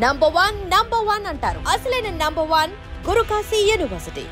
Number one అంటారు. అసలైన number 1 Guru Kashi university.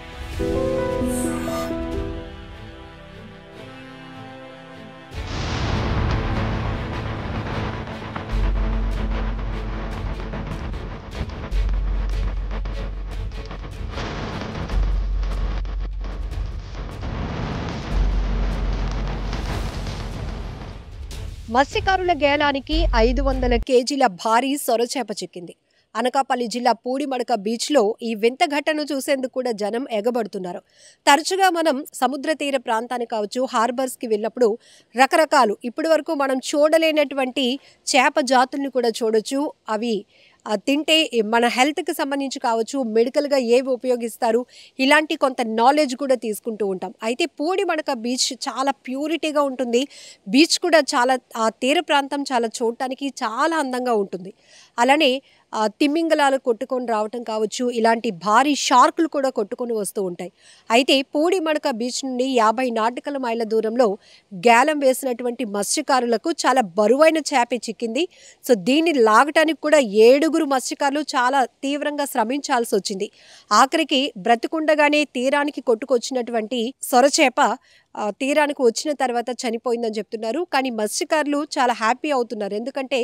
మత్స్యకారుల గేలానికి 500 కేజీల భారీ సొరచేప చిక్కింది. అనకాపల్లి జిల్లా పూడిమడక బీచ్లో ఈ వింత ఘటన చూసేందుకు కూడా జనం ఎగబడుతున్నారు. తరచుగా మనం సముద్ర తీర ప్రాంతానికి కావచ్చు, హార్బర్స్కి వెళ్ళినప్పుడు రకరకాలు ఇప్పటి వరకు మనం చూడలేనటువంటి చేప జాతుల్ని కూడా చూడొచ్చు. అవి తింటే మన హెల్త్కి సంబంధించి కావచ్చు, మెడికల్గా ఏవి ఉపయోగిస్తారు, ఇలాంటి కొంత నాలెడ్జ్ కూడా తీసుకుంటూ ఉంటాం. అయితే పూడిమడక బీచ్ చాలా ప్యూరిటీగా ఉంటుంది. బీచ్ కూడా చాలా ఆ తీర ప్రాంతం చాలా చూడటానికి చాలా అందంగా ఉంటుంది. అలానే తిమింగలాలు కొట్టుకొని రావటం కావచ్చు, ఇలాంటి భారీ షార్కులు కూడా కొట్టుకొని వస్తూ ఉంటాయి. అయితే పూడిమడక బీచ్ నుండి 50 నాటికల మైళ్ళ దూరంలో గేలం వేసినటువంటి మత్స్యకారులకు చాలా బరువైన చేప చిక్కింది. సో దీన్ని లాగటానికి కూడా 7 మత్స్యకారులు చాలా తీవ్రంగా శ్రమించాల్సి వచ్చింది. ఆఖరికి బ్రతికుండగానే తీరానికి కొట్టుకొచ్చినటువంటి సొరచేప తీరానికి వచ్చిన తర్వాత చనిపోయిందని చెప్తున్నారు. కానీ మత్స్యకారులు చాలా హ్యాపీ అవుతున్నారు. ఎందుకంటే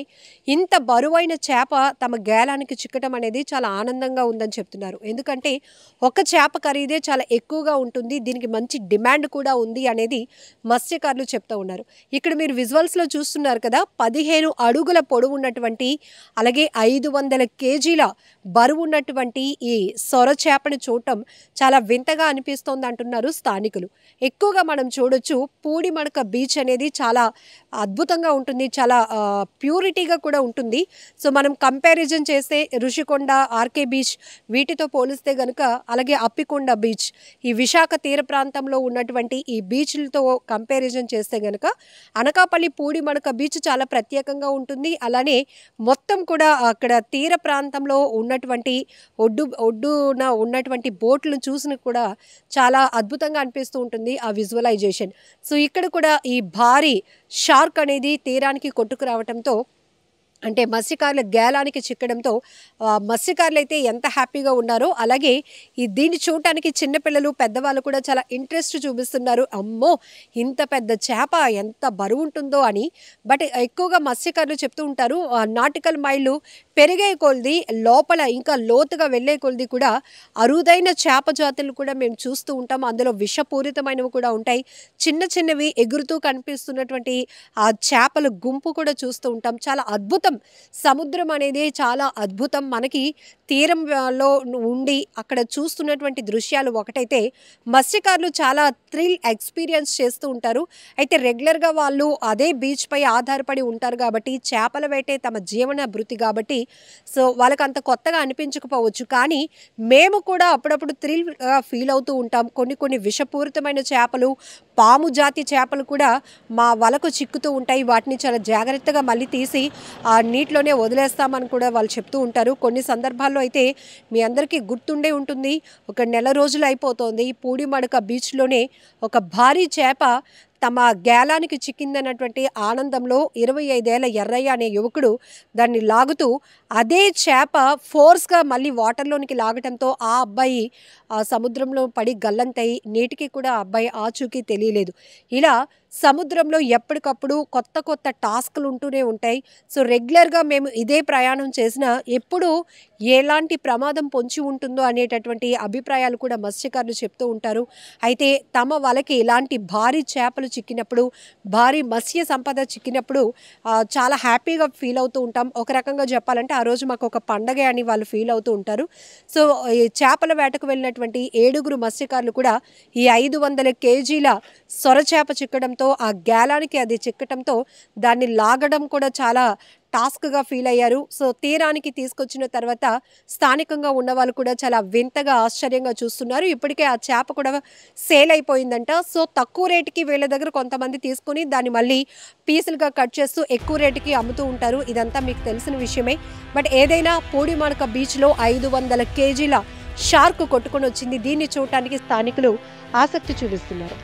ఇంత బరువైన చేప తమ గేలానికి చిక్కటం అనేది చాలా ఆనందంగా ఉందని చెప్తున్నారు. ఎందుకంటే ఒక చేప ఖరీదే చాలా ఎక్కువగా ఉంటుంది, దీనికి మంచి డిమాండ్ కూడా ఉంది అనేది మత్స్యకారులు చెప్తూ ఉన్నారు. ఇక్కడ మీరు విజువల్స్లో చూస్తున్నారు కదా, 15 అడుగుల పొడవు ఉన్నటువంటి అలాగే 500 కేజీల బరువు ఉన్నటువంటి ఈ సొర చేపను చూడటం చాలా వింతగా అనిపిస్తోంది అంటున్నారు స్థానికులు. ఎక్కువగా మనం చూడొచ్చు పూడిమడక బీచ్ అనేది చాలా అద్భుతంగా ఉంటుంది, చాలా ప్యూరిటీగా కూడా ఉంటుంది. సో మనం కంపారిజన్ చేస్తే ఋషికొండ, ఆర్కే బీచ్ వీటితో పోలిస్తే గనుక, అలాగే అప్పికొండ బీచ్, ఈ విశాఖ తీర ప్రాంతంలో ఉన్నటువంటి ఈ బీచ్లతో కంపారిజన్ చేస్తే గనుక అనకాపల్లి పూడిమడక బీచ్ చాలా ప్రత్యేకంగా ఉంటుంది. అలానే మొత్తం కూడా అక్కడ తీర ప్రాంతంలో ఉన్నటువంటి ఒడ్డున ఉన్నటువంటి బోట్లను చూసిన కూడా చాలా అద్భుతంగా అనిపిస్తూ ఉంటుంది ఆ విజువలైజేషన్. సో ఇక్కడ కూడా ఈ భారీ షార్క్ అనేది తీరానికి కొట్టుకురావటంతో, అంటే మత్స్యకారుల గేలానికి చిక్కడంతో మత్స్యకారులు అయితే ఎంత హ్యాపీగా ఉన్నారో, అలాగే దీన్ని చూడటానికి చిన్నపిల్లలు, పెద్దవాళ్ళు కూడా చాలా ఇంట్రెస్ట్ చూపిస్తున్నారు. అమ్మో ఇంత పెద్ద చేప ఎంత బరువు ఉంటుందో అని. బట్ ఎక్కువగా మత్స్యకారులు చెప్తూ ఉంటారు, నాటికల్ మైళ్ళు పెరిగే కొలది, లోపల ఇంకా లోతుగా వెళ్ళే కొలది కూడా అరుదైన చేప జాతులు కూడా మేము చూస్తూ ఉంటాం. అందులో విషపూరితమైనవి కూడా ఉంటాయి. చిన్న చిన్నవి ఎగురుతూ కనిపిస్తున్నటువంటి ఆ చేపల గుంపు కూడా చూస్తూ ఉంటాం. చాలా అద్భుతం. సముద్రం అనేది చాలా అద్భుతం. మనకి తీరంలో ఉండి అక్కడ చూస్తున్నటువంటి దృశ్యాలు ఒకటైతే, మత్స్యకారులు చాలా థ్రిల్ ఎక్స్పీరియన్స్ చేస్తూ ఉంటారు. అయితే రెగ్యులర్గా వాళ్ళు అదే బీచ్ పై ఆధారపడి ఉంటారు కాబట్టి, చేపల వేటే తమ జీవన భృతి కాబట్టి, సో వాళ్ళకి అంత కొత్తగా అనిపించకపోవచ్చు. కానీ మేము కూడా అప్పుడప్పుడు థ్రిల్గా ఫీల్ అవుతూ ఉంటాం. కొన్ని విషపూరితమైన చేపలు, పాము జాతి చేపలు కూడా మా వలకు చిక్కుతూ ఉంటాయి. వాటిని చాలా జాగ్రత్తగా మళ్ళీ తీసి నీటిలోనే వదిలేస్తామని కూడా వాళ్ళు చెప్తూ ఉంటారు. కొన్ని సందర్భాల్లో అయితే మీ అందరికీ గుర్తుండే ఉంటుంది, ఒక నెల రోజులు అయిపోతుంది, పూడిమడక బీచ్లోనే ఒక భారీ చేప తమ గేలానికి చిక్కిందన్నటువంటి ఆనందంలో 25 ఏళ్ల ఎర్రయ్య అనే యువకుడు దాన్ని లాగుతూ అదే చేప ఫోర్స్గా మళ్ళీ వాటర్లోనికి లాగటంతో ఆ అబ్బాయి సముద్రంలో పడి గల్లంతయి, నేటికి కూడా ఆ అబ్బాయి ఆచూకీ తెలియలేదు. ఇలా సముద్రంలో ఎప్పటికప్పుడు కొత్త టాస్క్లు ఉంటూనే ఉంటాయి. సో రెగ్యులర్గా మేము ఇదే ప్రయాణం చేసినా ఎప్పుడు ఎలాంటి ప్రమాదం పొంచి ఉంటుందో అనేటటువంటి అభిప్రాయాలు కూడా మత్స్యకారులు చెప్తూ ఉంటారు. అయితే తమ వలకి ఇలాంటి భారీ చేపలు చిక్కినప్పుడు, భారీ మత్స్య సంపద చిక్కినప్పుడు చాలా హ్యాపీగా ఫీల్ అవుతూ ఉంటాం. ఒక రకంగా చెప్పాలంటే ఆ రోజు మాకు ఒక పండగ అని వాళ్ళు ఫీల్ అవుతూ ఉంటారు. సో ఈ చేపల వేటకు వెళ్ళినటువంటి 7 మత్స్యకారులు కూడా ఈ 500 కేజీల సొరచేప చిక్కడంతో, ఆ గేలానికి అది చిక్కటంతో దాన్ని లాగడం కూడా చాలా టాస్క్గా ఫీల్ అయ్యారు. సో తీరానికి తీసుకొచ్చిన తర్వాత స్థానికంగా ఉన్న వాళ్ళు కూడా చాలా వింతగా, ఆశ్చర్యంగా చూస్తున్నారు. ఇప్పటికే ఆ చేప కూడా సేల్ అయిపోయిందంట. సో తక్కువ రేటుకి వీళ్ళ దగ్గర కొంతమంది తీసుకుని దాన్ని మళ్ళీ పీసులుగా కట్ చేస్తూ ఎక్కువ రేటుకి అమ్ముతూ ఉంటారు. ఇదంతా మీకు తెలిసిన విషయమే. బట్ ఏదైనా పూడిమడక బీచ్లో 500 కేజీల షార్క్ కొట్టుకొని వచ్చింది. దీన్ని చూడటానికి స్థానికులు ఆసక్తి చూపిస్తున్నారు.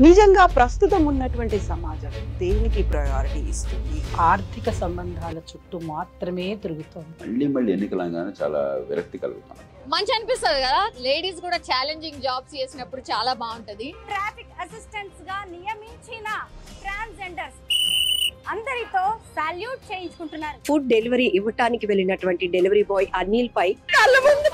నిజంగా ప్రస్తుతం ఉన్నటువంటి సమాజం దేనికి ప్రయారిటీ ఇస్తుంది? ఆర్థిక సంబంధాల చుట్టూ మాత్రమే తిరుగుతోంది. మళ్ళీ ఎన్నికలంగానే చాలా విరక్తి కలుగుతాను. మంచి అనిపిస్తుంది కదా, లేడీస్ కూడా ఛాలెంజింగ్ జాబ్స్ చేసినప్పుడు చాలా బాగుంటది. ట్రాఫిక్ అసిస్టెంట్స్ గా నియమించిన ట్రాన్స్జెండర్స్ అందరితో సాల్యూట్ చేయించుకుంటున్నారు. ఫుడ్ డెలివరీ ఇవ్వటానికి వెళ్ళినటువంటి డెలివరీ బాయ్ అనిల్ పై కళ్ళ ముందు